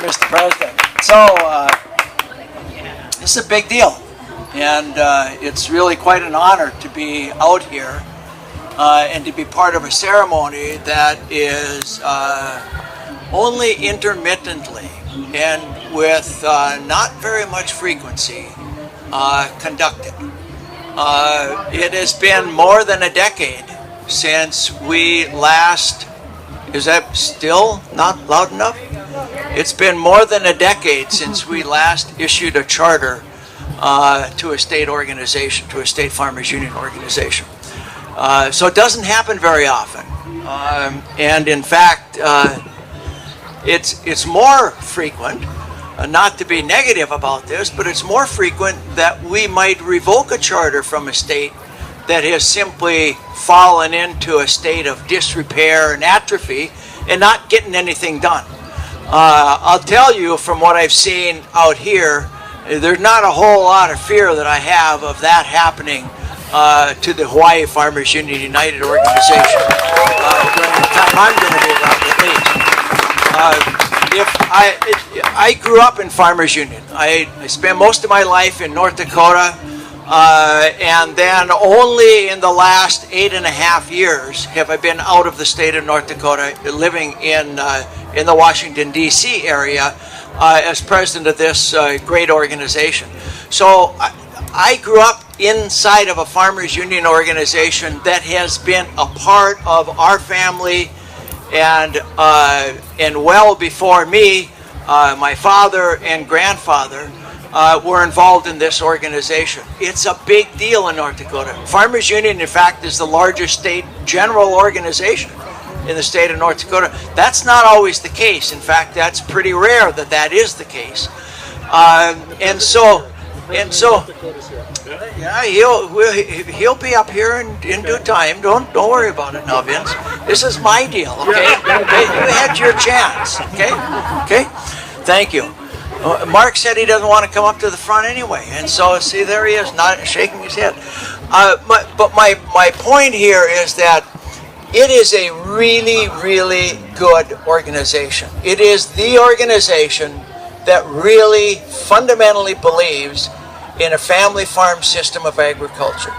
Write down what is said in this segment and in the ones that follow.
Mr. President. So, this is a big deal, and it's really quite an honor to be out here and to be part of a ceremony that is only intermittently and with not very much frequency conducted. It has been more than a decade since we last, is that still not loud enough? It's been more than a decade since we last issued a charter to a state organization, to a state farmers union organization. So it doesn't happen very often. And in fact, it's more frequent, not to be negative about this, but it's more frequent that we might revoke a charter from a state that has simply fallen into a state of disrepair and atrophy and not getting anything done. I'll tell you from what I've seen out here, there's not a whole lot of fear that I have of that happening to the Hawaii Farmers Union United organization during the time I'm going to be around, at least. I grew up in Farmers Union. I spent most of my life in North Dakota, and then only in the last 8.5 years have I been out of the state of North Dakota, living in the Washington, D.C. area as president of this great organization. So I grew up inside of a farmers union organization that has been a part of our family, and well before me, my father and grandfather were involved in this organization. It's a big deal in North Dakota. Farmers Union, in fact, is the largest state general organization in the state of North Dakota. That's not always the case. In fact, that's pretty rare that that is the case. And so, yeah, he'll be up here in due time. Don't worry about it now, Vince. This is my deal, okay? You had your chance, okay? Okay? Thank you. Mark said he doesn't want to come up to the front anyway, and so see, there he is, not shaking his head. But my point here is that it is a really, really good organization. It is the organization that really fundamentally believes in a family farm system of agriculture,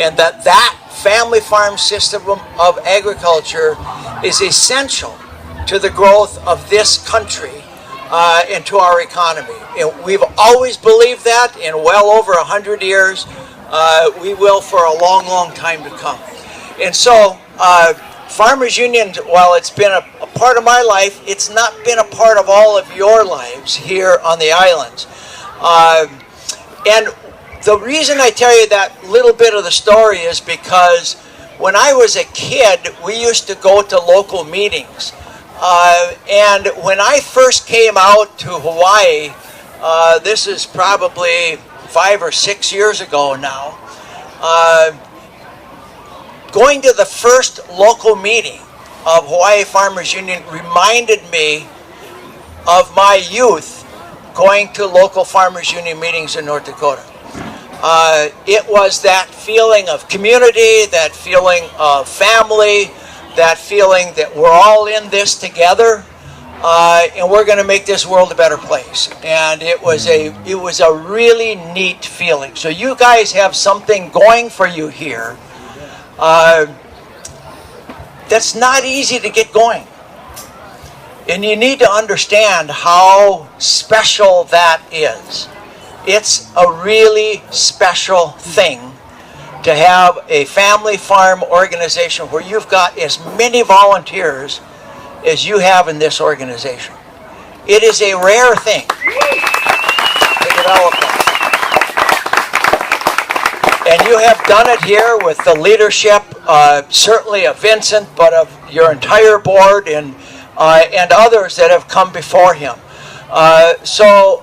and that family farm system of agriculture is essential to the growth of this country and to our economy. And we've always believed that in well over 100 years. We will for a long, long time to come. And so Farmers Union, while it's been a part of my life, it's not been a part of all of your lives here on the islands. And the reason I tell you that little bit of the story is because when I was a kid, we used to go to local meetings. And when I first came out to Hawaii, this is probably 5 or 6 years ago now, going to the first local meeting of Hawaii Farmers Union reminded me of my youth going to local Farmers Union meetings in North Dakota. It was that feeling of community, that feeling of family, that feeling that we're all in this together, and we're going to make this world a better place. And it was a really neat feeling. So you guys have something going for you here that's not easy to get going. And you need to understand how special that is. It's a really special thing to have a family farm organization where you've got as many volunteers as you have in this organization. It is a rare thing to develop that. And you have done it here with the leadership, certainly of Vincent, but of your entire board and others that have come before him. So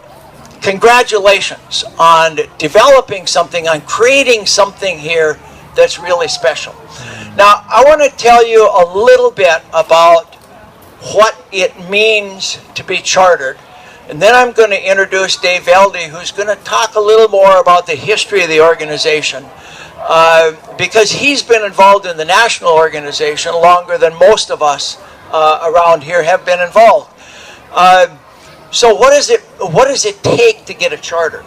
congratulations on developing something, on creating something here that's really special. Now, I want to tell you a little bit about what it means to be chartered. And then I'm going to introduce Dave Velde, who's going to talk a little more about the history of the organization, because he's been involved in the national organization longer than most of us around here have been involved. So what does it take to get a charter?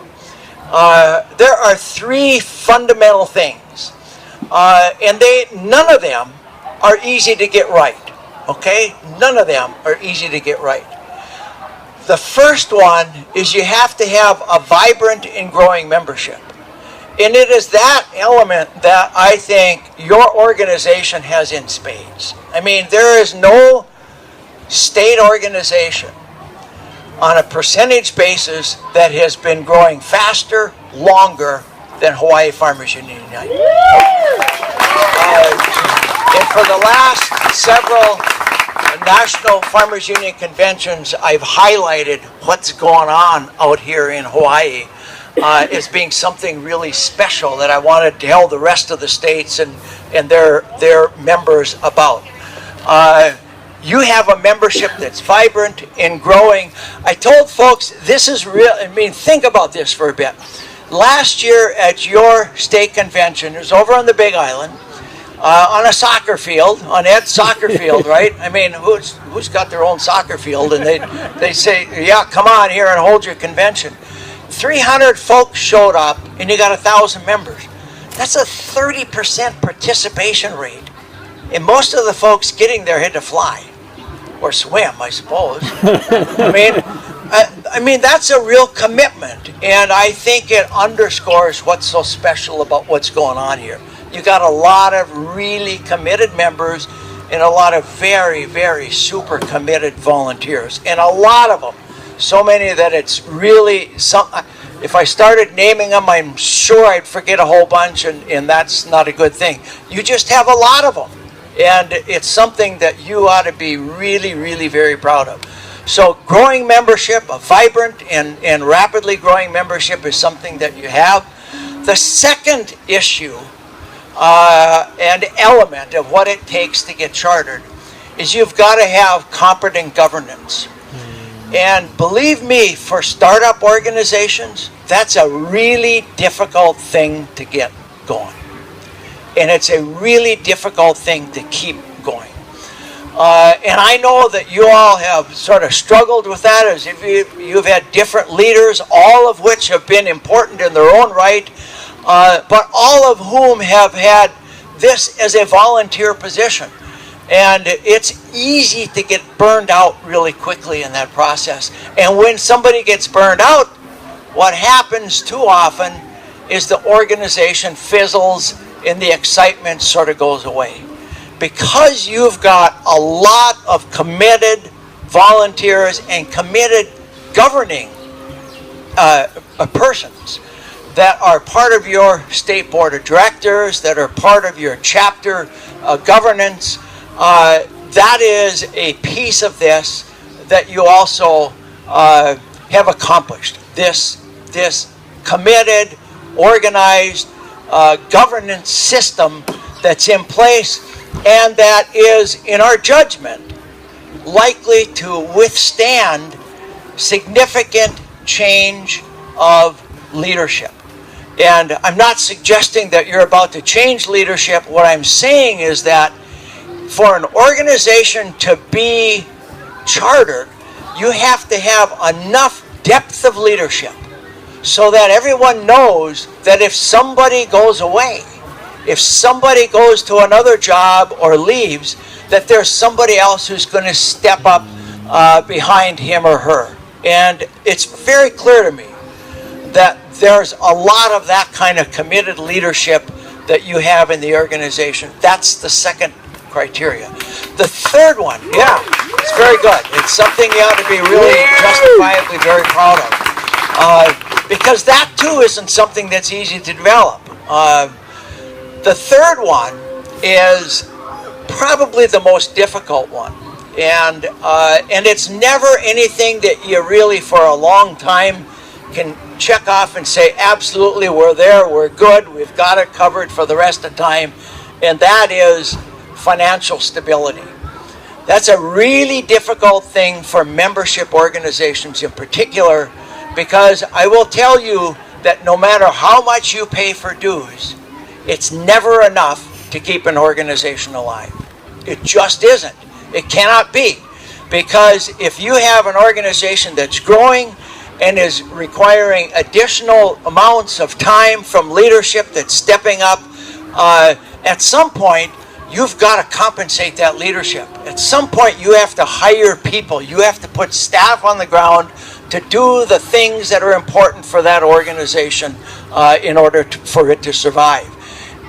There are three fundamental things, and none of them are easy to get right. Okay, none of them are easy to get right. The first one is you have to have a vibrant and growing membership. And it is that element that I think your organization has in spades. I mean, there is no state organization on a percentage basis that has been growing faster, longer than Hawaii Farmers Union United. And for the last several National Farmers Union conventions, I've highlighted what's going on out here in Hawaii as being something really special that I want to tell the rest of the states and their members about. You have a membership that's vibrant and growing. I told folks this is real. I mean, think about this for a bit. Last year at your state convention, it was over on the Big Island, on a soccer field, on Ed's soccer field, right? I mean, who's got their own soccer field? And they say, yeah, come on here and hold your convention. 300 folks showed up, and you got 1,000 members. That's a 30% participation rate. And most of the folks getting there had to fly or swim, I suppose. I mean, that's a real commitment, and I think it underscores what's so special about what's going on here. You got a lot of really committed members and a lot of very, very super committed volunteers, and a lot of them. So many that it's really if I started naming them, I'm sure I'd forget a whole bunch, and that's not a good thing. You just have a lot of them. And it's something that you ought to be really, really very proud of. So growing membership, a vibrant and rapidly growing membership is something that you have. The second issue and element of what it takes to get chartered is you've got to have competent governance. And believe me, for startup organizations, that's a really difficult thing to get going. And it's a really difficult thing to keep going. And I know that you all have sort of struggled with that, as if you've had different leaders, all of which have been important in their own right, but all of whom have had this as a volunteer position. And it's easy to get burned out really quickly in that process. And when somebody gets burned out, what happens too often is the organization fizzles and the excitement sort of goes away. Because you've got a lot of committed volunteers and committed governing persons that are part of your state board of directors, that are part of your chapter governance, that is a piece of this that you also have accomplished. This committed, organized governance system that's in place, and that is, in our judgment, likely to withstand significant change of leadership. And I'm not suggesting that you're about to change leadership. What I'm saying is that for an organization to be chartered, you have to have enough depth of leadership so that everyone knows that if somebody goes away, if somebody goes to another job or leaves, that there's somebody else who's going to step up behind him or her. And it's very clear to me that there's a lot of that kind of committed leadership that you have in the organization. That's the second criteria. The third one, yeah, it's very good. It's something you ought to be really justifiably very proud of. Because that too isn't something that's easy to develop. The third one is probably the most difficult one. And it's never anything that you really for a long time can check off and say, absolutely, we're there, we're good, we've got it covered for the rest of the time. And that is financial stability. That's a really difficult thing for membership organizations in particular, because I will tell you that no matter how much you pay for dues, it's never enough to keep an organization alive. It just isn't. It cannot be. Because if you have an organization that's growing and is requiring additional amounts of time from leadership that's stepping up, at some point, you've got to compensate that leadership. At some point, you have to hire people. You have to put staff on the ground to do the things that are important for that organization in order for it to survive.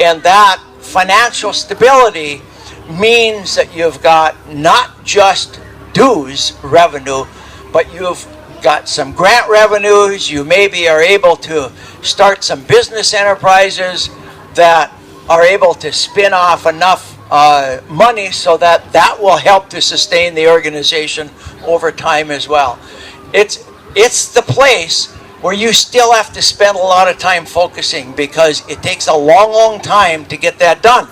And that financial stability means that you've got not just dues revenue, but you've got some grant revenues. You maybe are able to start some business enterprises that are able to spin off enough money so that that will help to sustain the organization over time as well. It's the place where you still have to spend a lot of time focusing, because it takes a long time to get that done.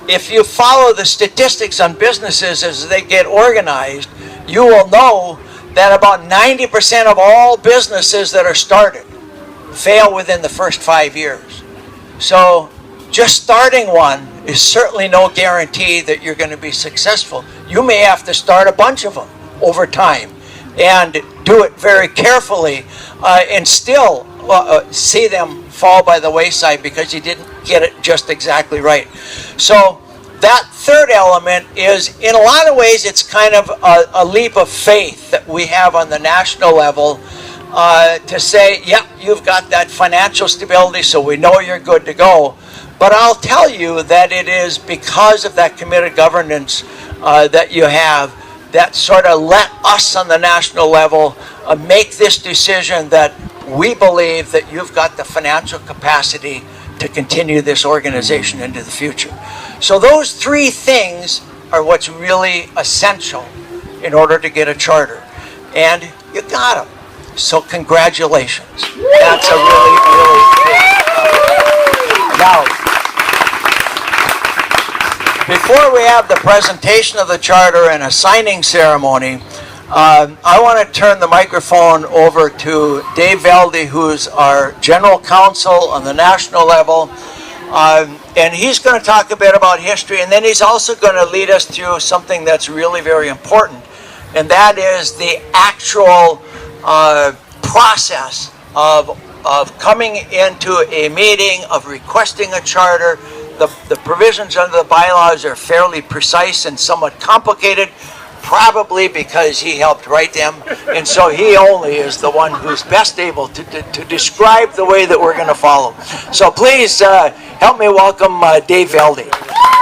If you follow the statistics on businesses as they get organized, you will know that about 90% of all businesses that are started fail within the first 5 years. So just starting one is certainly no guarantee that you're going to be successful. You may have to start a bunch of them over time and do it very carefully and still see them fall by the wayside because you didn't get it just exactly right. So that third element is, in a lot of ways, it's kind of a leap of faith that we have on the national level to say, yep, you've got that financial stability, so we know you're good to go. But I'll tell you that it is because of that committed governance that you have that sort of let us on the national level make this decision that we believe that you've got the financial capacity to continue this organization into the future. So those three things are what's really essential in order to get a charter. And you got them. So congratulations. That's a really big now, before we have the presentation of the charter and a signing ceremony, I want to turn the microphone over to Dave Velde, who's our general counsel on the national level. And he's going to talk a bit about history, and then he's also going to lead us through something that's really very important, and that is the actual process of coming into a meeting, of requesting a charter. The provisions under the bylaws are fairly precise and somewhat complicated, probably because he helped write them, and so he only is the one who's best able to describe the way that we're going to follow. So please help me welcome Dave Velde.